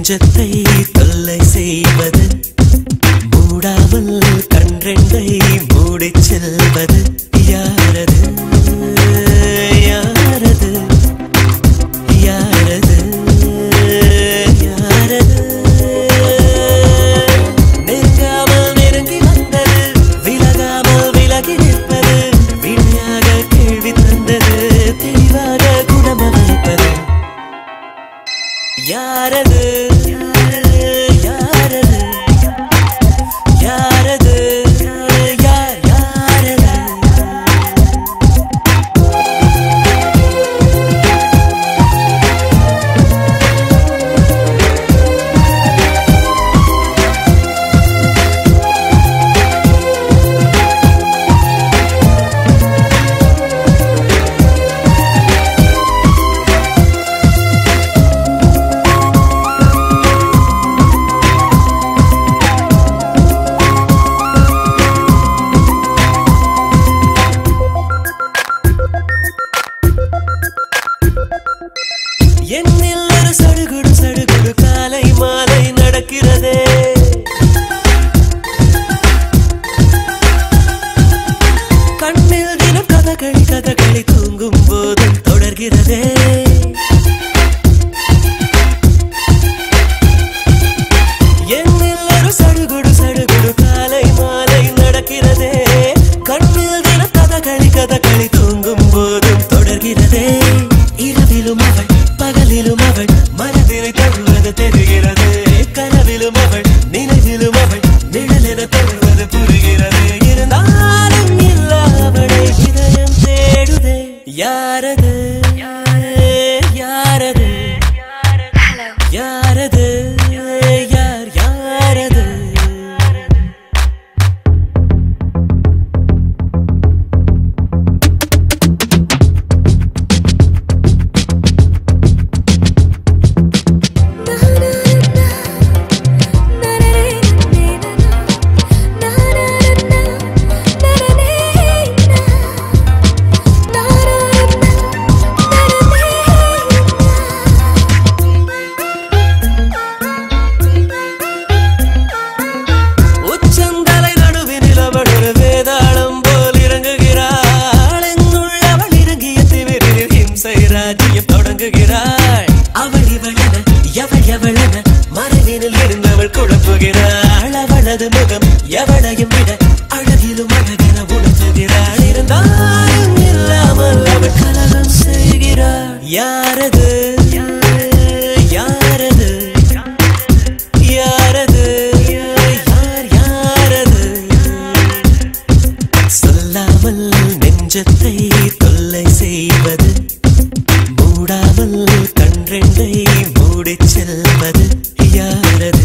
நெஞ்சத்தை தொல்லை செய்வது மூடாமல் கன்றெண்டை மூடிச் செல்வது யாரது யாரது யாரது யாரது நெருங்காமல் நெருங்கி வந்தது விலகாமல் விலகி நிற்பது விழியாக கேள்வி தந்தது தெளிவாக குணமளிப்பது யாரது யாரது யாரது என்னில் ஒரு சடுகுடு சடுகுடு காலை மாலை நடக்கிறதே கண்ணில் தினம் கதகளி கதகளி தூங்கும் போதும் தொடர்கிறதே என்னில் ஒரு சடுகுடு சடுகுடு காலை மாலை நடக்கிறதே கண்ணில் தினம் கதகளி கதகளி தூங்கும் போதும் தொடர்கிறதே இரவிலும் அவள் பகலிலும் அவள் மனதிலை தருவது தெரிகிறது கனவிலும் அவள் நினைவிலும் அவள் நிழலென தருவது புரிகிறது இருந்தாலும் இல்ல அவளை இதயம் தேடுதே யாரது யாரது யாரது யார் யாரது தொடங்குகிறாள் அவள் இவளென எவள் எவளென மனதினில் இருந்தவள் குழப்புகிறாள் அவளது முகம் எவளையும் விட அழகிலும் அழகென உணர்த்துகிறாள் இருந்தாலும் இல்லாமல் அவள் கலகம் செய்கிறாள் யாரது யாரது யாரது யார் யாரது சொல்லாமல் நெஞ்சத்தை தொல்லை செய்வது மூடாமல் கன்றெண்டை மூடிச் செல்வது யாரது